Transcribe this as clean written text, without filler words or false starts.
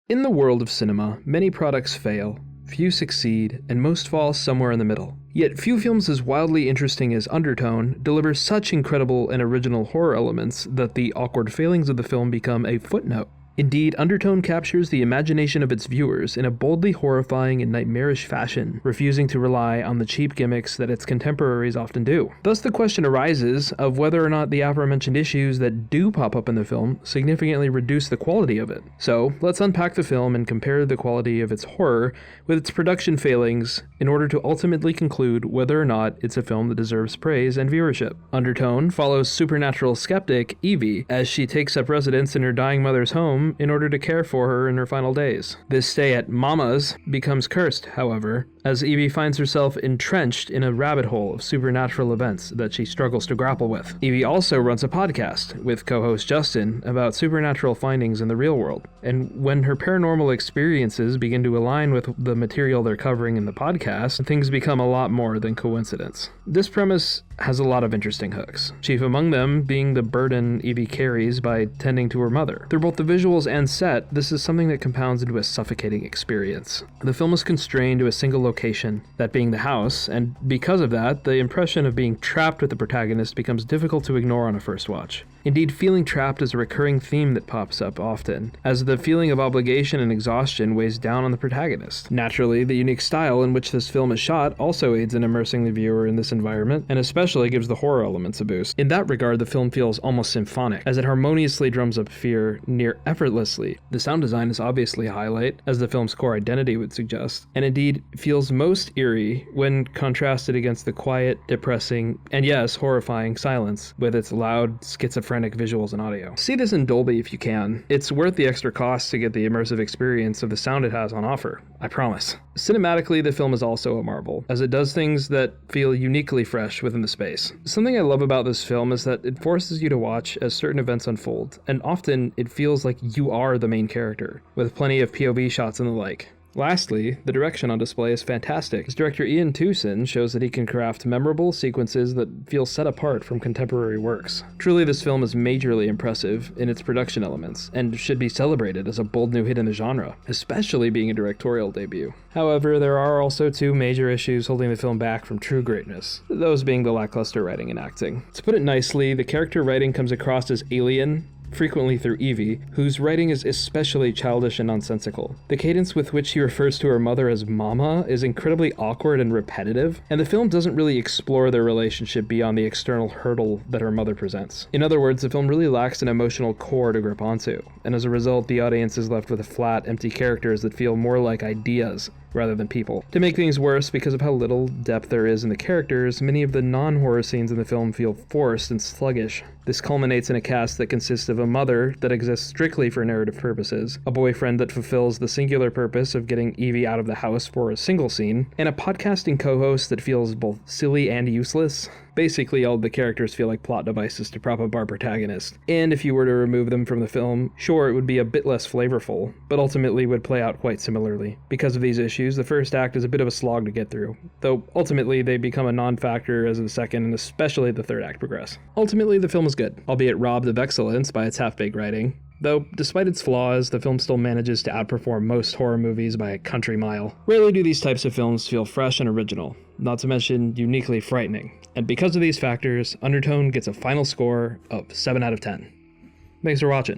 In the world of cinema, many products fail, few succeed, and most fall somewhere in the middle. Yet few films as wildly interesting as Undertone deliver such incredible and original horror elements that the awkward failings of the film become a footnote. Indeed, Undertone captures the imagination of its viewers in a boldly horrifying and nightmarish fashion, refusing to rely on the cheap gimmicks that its contemporaries often do. Thus the question arises of whether or not the aforementioned issues that do pop up in the film significantly reduce the quality of it. So, let's unpack the film and compare the quality of its horror with its production failings in order to ultimately conclude whether or not it's a film that deserves praise and viewership. Undertone follows supernatural skeptic Evie as she takes up residence in her dying mother's home in order to care for her in her final days. This stay at Mama's becomes cursed, however, as Evie finds herself entrenched in a rabbit hole of supernatural events that she struggles to grapple with. Evie also runs a podcast with co-host Justin about supernatural findings in the real world, and when her paranormal experiences begin to align with the material they're covering in the podcast, things become a lot more than coincidence. This premise has a lot of interesting hooks, chief among them being the burden Evie carries by tending to her mother. Through both the visuals and set, this is something that compounds into a suffocating experience. The film is constrained to a single location, that being the house, and because of that, the impression of being trapped with the protagonist becomes difficult to ignore on a first watch. Indeed, feeling trapped is a recurring theme that pops up often, as the feeling of obligation and exhaustion weighs down on the protagonist. Naturally, the unique style in which this film is shot also aids in immersing the viewer in this environment, and especially gives the horror elements a boost. In that regard, the film feels almost symphonic, as it harmoniously drums up fear near effortlessly. The sound design is obviously a highlight, as the film's core identity would suggest, and indeed feels most eerie when contrasted against the quiet, depressing, and yes, horrifying silence with its loud, schizophrenic visuals and audio. See this in Dolby if you can. It's worth the extra cost to get the immersive experience of the sound it has on offer. I promise. Cinematically, the film is also a marvel, as it does things that feel uniquely fresh within the space. Something I love about this film is that it forces you to watch as certain events unfold, and often it feels like you are the main character, with plenty of POV shots and the like. Lastly, the direction on display is fantastic, as director Ian Towson shows that he can craft memorable sequences that feel set apart from contemporary works. Truly, this film is majorly impressive in its production elements, and should be celebrated as a bold new hit in the genre, especially being a directorial debut. However, there are also two major issues holding the film back from true greatness, those being the lackluster writing and acting. To put it nicely, the character writing comes across as alien, frequently through Evie, whose writing is especially childish and nonsensical. The cadence with which she refers to her mother as Mama is incredibly awkward and repetitive, and the film doesn't really explore their relationship beyond the external hurdle that her mother presents. In other words, the film really lacks an emotional core to grip onto, and as a result, the audience is left with flat, empty characters that feel more like ideas rather than people. To make things worse, because of how little depth there is in the characters, many of the non-horror scenes in the film feel forced and sluggish. This culminates in a cast that consists of a mother that exists strictly for narrative purposes, a boyfriend that fulfills the singular purpose of getting Evie out of the house for a single scene, and a podcasting co-host that feels both silly and useless. Basically, all the characters feel like plot devices to prop up our protagonist, and if you were to remove them from the film, sure, it would be a bit less flavorful, but ultimately would play out quite similarly. Because of these issues, the first act is a bit of a slog to get through, though ultimately they become a non-factor as the second and especially the third act progress. Ultimately, the film is good, albeit robbed of excellence by its half-baked writing. Though, despite its flaws, the film still manages to outperform most horror movies by a country mile. Rarely do these types of films feel fresh and original, not to mention uniquely frightening. And because of these factors, Undertone gets a final score of 7 out of 10. Thanks for watching.